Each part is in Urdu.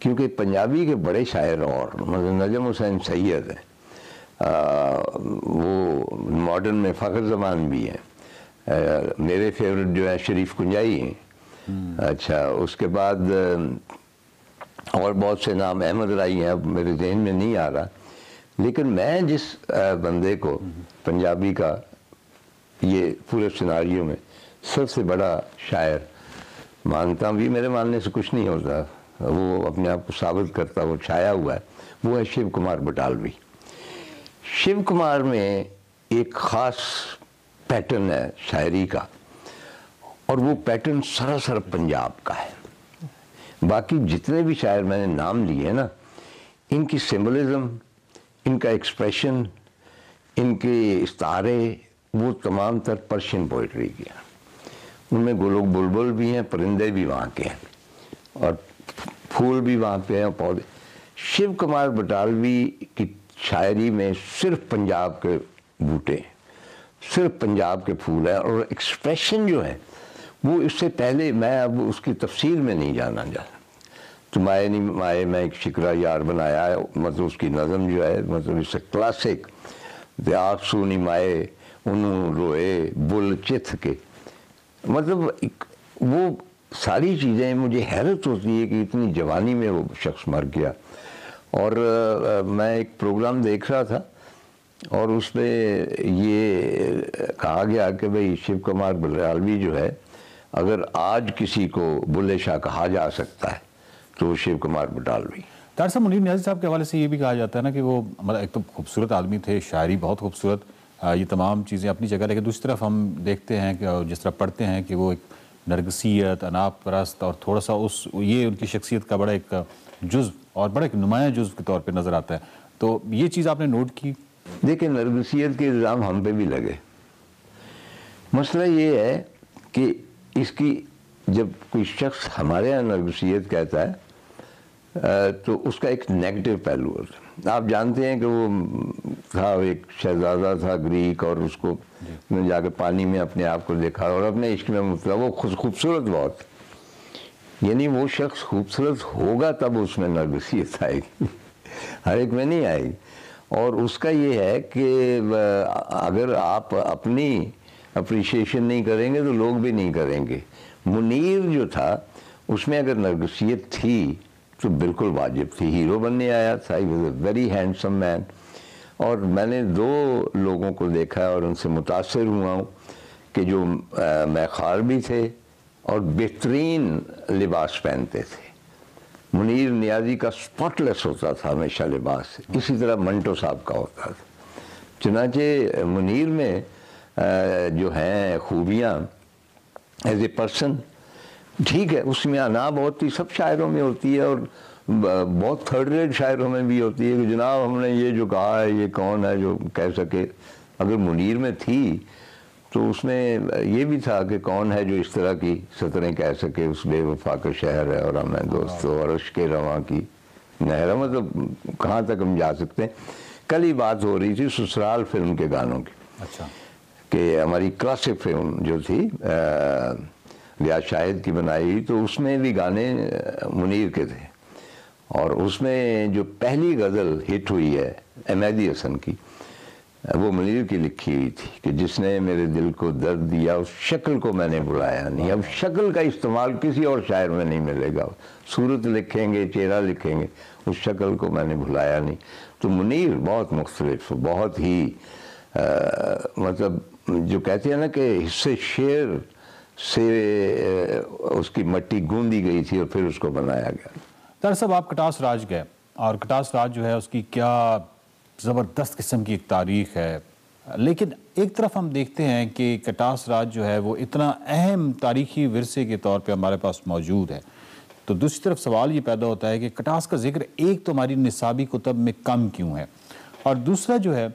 کیونکہ پنجابی کے بڑے شاعر اور مثلا نجم حسین سید ہیں، وہ ماڈرن میں فخر زمان بھی ہیں، میرے فیورٹ جو ہے شریف کنجائی ہیں، اچھا اس کے بعد اور بہت سے نام، احمد رائی ہیں، اب میرے ذہن میں نہیں آ رہا، لیکن میں جس بندے کو پنجابی کا یہ پورے سیناریو میں سب سے بڑا شاعر مانتا ہوں، بھی میرے ماننے سے کچھ نہیں ہوتا، وہ اپنے آپ کو ثابت کرتا، وہ چھایا ہوا ہے، وہ ہے شیو کمار بٹالوی۔ شیو کمار میں ایک خاص پیٹرن ہے شاعری کا، اور وہ پیٹرن سراسر پنجاب کا ہے۔ باقی جتنے بھی شاعر میں نے نام لیے ہیں نا، ان کی سمبلزم، ان کا ایکسپریشن، ان کے استعارے، وہ تمام تر پرشین پوئٹری کی ہیں۔ ان میں گلوک بلبل بھی ہیں، پرندے بھی وہاں کے ہیں، اور پھول بھی وہاں پہ ہیں، پودے۔ شیو کمار بٹالوی کی شاعری میں صرف پنجاب کے بوٹے ہیں، صرف پنجاب کے پھول ہیں، اور ایکسپریشن جو ہے وہ اس سے پہلے، میں اب اس کی تفصیل میں نہیں جانا چاہتا۔ تم آئے نہیں مائے میں ایک شکرہ یار بنایا ہے، مطلب اس کی نظم جو ہے، مطلب اس سے کلاسک، دے آسو نہیں مائے انہوں روئے بل چتھ کے، مطلب وہ ساری چیزیں مجھے حیرت ہوتی ہے کہ اتنی جوانی میں وہ شخص مر گیا۔ اور میں ایک پروگرام دیکھ رہا تھا، اور اس میں یہ کہا گیا کہ بھئی شیو کمار بٹالوی جو ہے، اگر آج کسی کو بلے شاہ کہا جا سکتا ہے تو وہ شیو کمار بٹالوی۔ ڈاکٹر صاحب، منیر نیازی صاحب کے حوالے سے یہ بھی کہا جاتا ہے نا کہ وہ ایک تو خوبصورت آدمی تھے، شاعری بہت خوبصورت، یہ تمام چیزیں اپنی جگہ، لیکن دوسری طرف ہم دیکھتے ہیں کہ جس طرح پڑھتے ہیں کہ وہ ایک نرگسیت، اناپ پرست، اور تھوڑا سا یہ ان کی شخصیت کا بڑا ایک جزو اور بڑا ایک نمایاں جزو کے طور پہ نظر آتا ہے۔ تو یہ چیز آپ نے نوٹ کی؟ دیکھیں، نرگسیت کے الزام ہم پہ بھی لگے۔ مسئلہ یہ ہے کہ اس کی جب کوئی شخص ہمارے یہاں نرگسیت کہتا ہے تو اس کا ایک نیگیٹو پہلو ہوتا ہے۔ آپ جانتے ہیں کہ وہ تھا، ایک شہزادہ تھا گریک، اور اس کو جا کے پانی میں اپنے آپ کو دیکھا اور اپنے عشق میں مبتلا، وہ خوبصورت بہت، یعنی وہ شخص خوبصورت ہوگا تب اس میں نرگسیت آئے گی، ہر ایک میں نہیں آئے گی۔ اور اس کا یہ ہے کہ اگر آپ اپنی اپریشیشن نہیں کریں گے تو لوگ بھی نہیں کریں گے۔ منیر جو تھا اس میں اگر نرگسیت تھی تو بالکل واجب تھی، ہیرو بننے آیا تھا، he was a very handsome man. اور میں نے دو لوگوں کو دیکھا ہے اور ان سے متاثر ہوا ہوں کہ جو میخار بھی تھے اور بہترین لباس پہنتے تھے۔ منیر نیازی کا سپاٹلیس ہوتا تھا ہمیشہ لباس، اسی طرح منٹو صاحب کا ہوتا تھا۔ چنانچہ منیر میں جو ہیں خوبیاں ایز اے پرسن، ٹھیک ہے اس میں انا بہت تھی، سب شاعروں میں ہوتی ہے، اور بہت تھرڈ ریٹ شاعروں میں بھی ہوتی ہے کہ جناب ہم نے یہ جو کہا ہے یہ کون ہے جو کہہ سکے۔ اگر منیر میں تھی تو اس میں یہ بھی تھا کہ کون ہے جو اس طرح کی سطریں کہہ سکے، اس بے وفا کا شہر ہے اور ہمیں دوستو اور عشق رواں کی نہر، مطلب کہاں تک ہم جا سکتے ہیں۔ کل ہی بات ہو رہی تھی سسرال فلم کے گانوں کی، اچھا، کہ ہماری کلاسک فلم جو تھی ریاض شاہد کی بنائی، تو اس میں بھی گانے منیر کے تھے، اور اس میں جو پہلی غزل ہٹ ہوئی ہے مہدی حسن کی، وہ منیر کی لکھی ہوئی تھی کہ جس نے میرے دل کو درد دیا اس شکل کو میں نے بلایا نہیں۔ اب شکل کا استعمال کسی اور شاعر میں نہیں ملے گا، صورت لکھیں گے، چہرہ لکھیں گے، اس شکل کو میں نے بھلایا نہیں۔ تو منیر بہت مختلف، بہت ہی مطلب جو کہتے ہیں نا کہ حصے شعر سے اس کی مٹی گوندی گئی تھی اور پھر اس کو بنایا گیا۔ ڈاکٹر صاحب، آپ کٹاس راج گئے، اور کٹاس راج جو ہے اس کی کیا زبردست قسم کی ایک تاریخ ہے، لیکن ایک طرف ہم دیکھتے ہیں کہ کٹاس راج جو ہے وہ اتنا اہم تاریخی ورثے کے طور پہ ہمارے پاس موجود ہے، تو دوسری طرف سوال یہ پیدا ہوتا ہے کہ کٹاس کا ذکر ایک تو ہماری نصابی کتب میں کم کیوں ہے، اور دوسرا جو ہے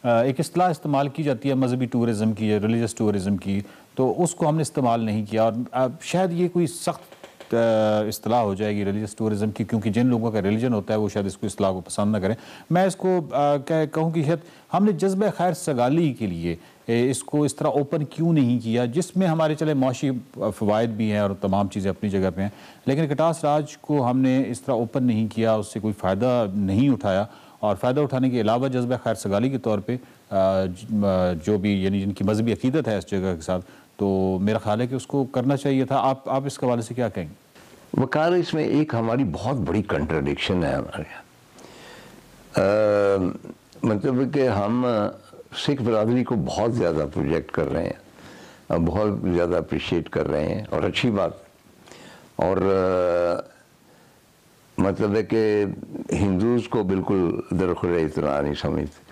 ایک اصطلاح استعمال کی جاتی ہے مذہبی ٹورزم کی یا ریلیجس ٹورزم کی، تو اس کو ہم نے استعمال نہیں کیا، اور شاید یہ کوئی سخت اصطلاح ہو جائے گی ریلیجس ٹورزم کی، کیونکہ جن لوگوں کا ریلیجن ہوتا ہے وہ شاید اس کو اصطلاح کو پسند نہ کریں. میں اس کو کہوں کہ شاید ہم نے جذبہ خیر سگالی کے لیے اس کو اس طرح اوپن کیوں نہیں کیا، جس میں ہمارے چلے معاشی فوائد بھی ہیں اور تمام چیزیں اپنی جگہ پہ ہیں، لیکن کٹاس راج کو ہم نے اس طرح اوپن نہیں کیا، اس سے کوئی فائدہ نہیں اٹھایا. اور فائدہ اٹھانے کے علاوہ جذبہ خیر سگالی کے طور پہ جو بھی یعنی جن کی مذہبی عقیدت ہے اس جگہ کے ساتھ، تو میرا خیال ہے کہ اس کو کرنا چاہیے تھا. آپ اس حوالے سے کیا کہیں گے؟ وقار، اس میں ایک ہماری بہت بڑی کنٹرڈکشن ہے ہمارے یہاں. مطلب کہ ہم سکھ برادری کو بہت زیادہ پروجیکٹ کر رہے ہیں، بہت زیادہ اپریشیٹ کر رہے ہیں، اور اچھی بات. اور مطلب ہے کہ ہندوز کو بالکل درخور اعتراض نہیں سمجھتے.